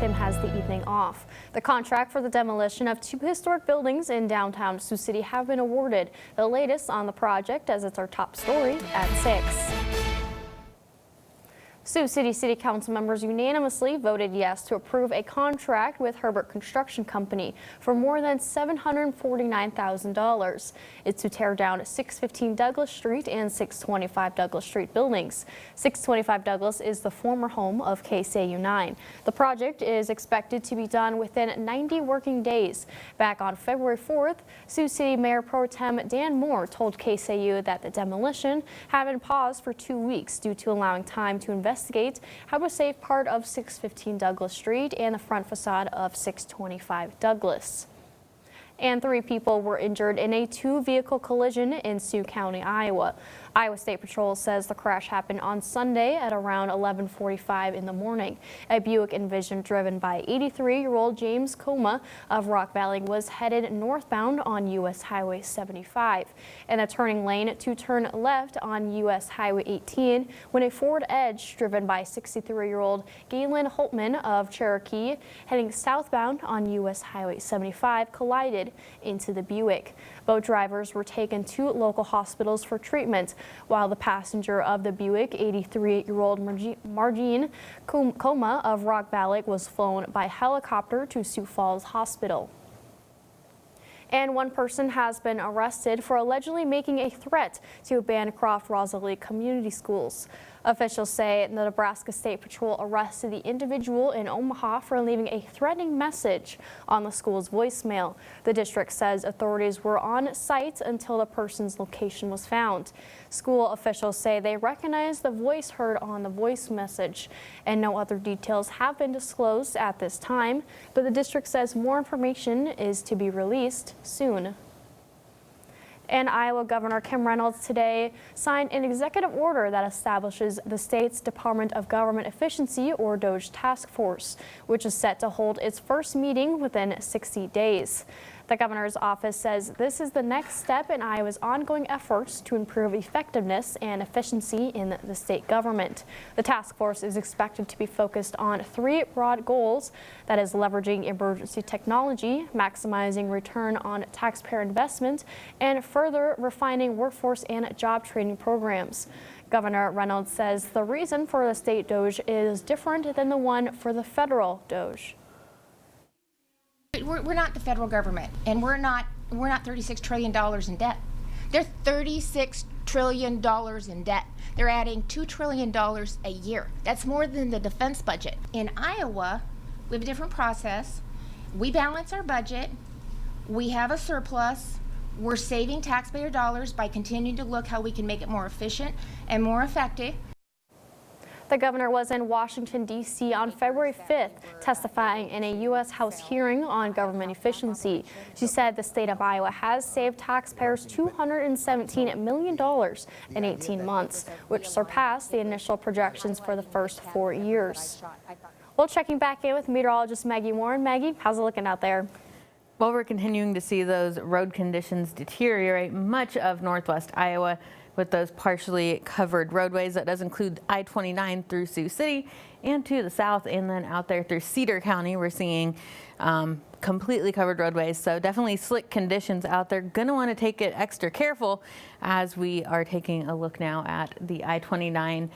Tim has the evening off. The contract for the demolition of 2 historic buildings in downtown Sioux City have been awarded. The latest on the project, as it's our top story at 6. Sioux City Council members unanimously voted yes to approve a contract with Herbert Construction Company for more than $749,000. It's to tear down 615 Douglas Street and 625 Douglas Street buildings. 625 Douglas is the former home of KCAU 9. The project is expected to be done within 90 working days. Back on February 4th, Sioux City Mayor Pro Tem Dan Moore told KCAU that the demolition had been paused for 2 weeks due to allowing time to investigate how to save part of 615 Douglas Street and the front facade of 625 Douglas. And 3 people were injured in a 2-vehicle collision in Sioux County, Iowa. Iowa State Patrol says the crash happened on Sunday at around 11:45 in the morning. A Buick Envision driven by 83-year-old James Coma of Rock Valley was headed northbound on U.S. Highway 75. In a turning lane to turn left on U.S. Highway 18 when a Ford Edge driven by 63-year-old Galen Holtman of Cherokee heading southbound on U.S. Highway 75 collided into the Buick. Both drivers were taken to local hospitals for treatment, while the passenger of the Buick, 83-year-old Margene Coma of Rock Valley, was flown by helicopter to Sioux Falls Hospital. And 1 person has been arrested for allegedly making a threat to Bancroft-Rosalie community schools. Officials say the Nebraska State Patrol arrested the individual in Omaha for leaving a threatening message on the school's voicemail. The district says authorities were on site until the person's location was found. School officials say they recognize the voice heard on the voice message, and no other details have been disclosed at this time, but the district says more information is to be released soon. And Iowa Governor Kim Reynolds today signed an executive order that establishes the state's Department of Government Efficiency, or DOGE, task force, which is set to hold its first meeting within 60 days. The governor's office says this is the next step in Iowa's ongoing efforts to improve effectiveness and efficiency in the state government. The task force is expected to be focused on 3 broad goals, that is leveraging emergency technology, maximizing return on taxpayer investment, and further refining workforce and job training programs. Governor Reynolds says the reason for the state DOGE is different than the one for the federal DOGE. We're not the federal government, and we're not $36 trillion in debt. They're $36 trillion in debt. They're adding $2 trillion a year. That's more than the defense budget. In Iowa, we have a different process. We balance our budget. We have a surplus. We're saving taxpayer dollars by continuing to look how we can make it more efficient and more effective. The governor was in Washington, D.C. on February 5th, testifying in a U.S. House hearing on government efficiency. She said the state of Iowa has saved taxpayers $217 million in 18 months, which surpassed the initial projections for the first 4 years. Well, checking back in with meteorologist Maggie Warren. Maggie, how's it looking out there? Well, we're continuing to see those road conditions deteriorate much of northwest Iowa with those partially covered roadways. That does include I-29 through Sioux City and to the south, and then out there through Cedar County we're seeing completely covered roadways. So definitely slick conditions out there. Gonna want to take it extra careful as we are taking a look now at the I-29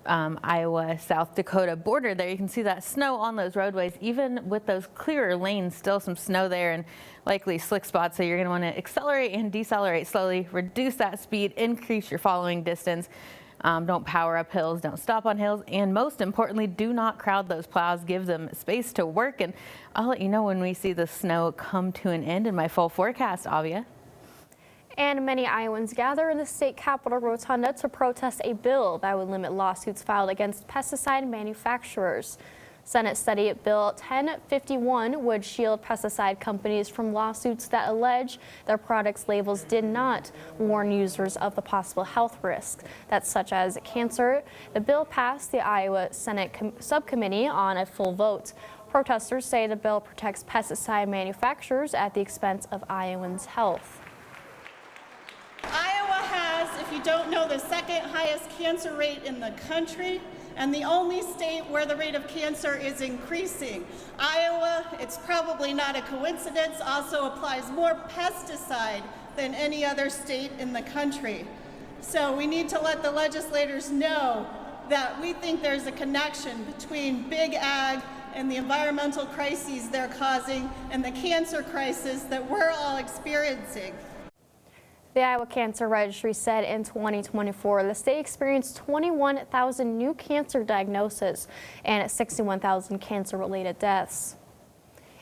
Iowa South Dakota border. There you can see that snow on those roadways. Even with those clearer lanes, still some snow there and likely slick spots, so you're going to want to accelerate and decelerate slowly, reduce that speed, increase your following distance. Don't power up hills, don't stop on hills, and most importantly, do not crowd those plows. Give them space to work, and I'll let you know when we see the snow come to an end in my full forecast, Avia. And many Iowans gather in the state capitol rotunda to protest a bill that would limit lawsuits filed against pesticide manufacturers. Senate Study Bill 1051 would shield pesticide companies from lawsuits that allege their products' labels did not warn users of the possible health risks, that's such as cancer. The bill passed the Iowa Senate subcommittee on a full vote. Protesters say the bill protects pesticide manufacturers at the expense of Iowans' health. Iowa has, if you don't know, the 2nd highest cancer rate in the country. and the only state where the rate of cancer is increasing. Iowa, it's probably not a coincidence, also applies more pesticide than any other state in the country. So we need to let the legislators know that we think there's a connection between big ag and the environmental crises they're causing and the cancer crisis that we're all experiencing. The Iowa Cancer Registry said in 2024, the state experienced 21,000 new cancer diagnoses and 61,000 cancer-related deaths.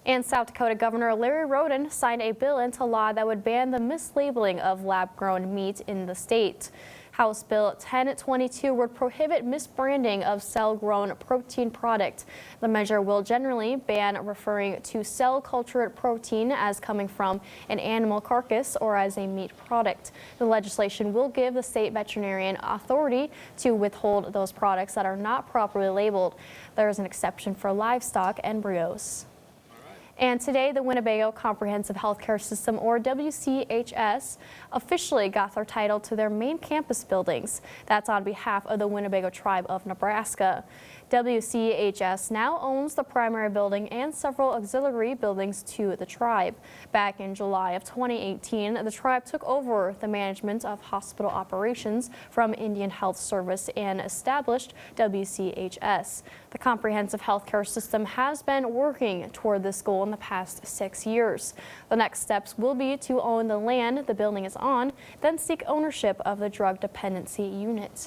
And South Dakota Governor Larry Roden signed a bill into law that would ban the mislabeling of lab-grown meat in the state. House Bill 1022 would prohibit misbranding of cell-grown protein product. The measure will generally ban referring to cell-cultured protein as coming from an animal carcass or as a meat product. The legislation will give the state veterinarian authority to withhold those products that are not properly labeled. There is an exception for livestock embryos. And today, the Winnebago Comprehensive Healthcare System, or WCHS, officially got their title to their main campus buildings. That's on behalf of the Winnebago Tribe of Nebraska. WCHS now owns the primary building and several auxiliary buildings to the tribe. Back in July of 2018, the tribe took over the management of hospital operations from Indian Health Service and established WCHS. The comprehensive healthcare system has been working toward this goal in the past 6 years. The next steps will be to own the land the building is on, then seek ownership of the drug dependency unit.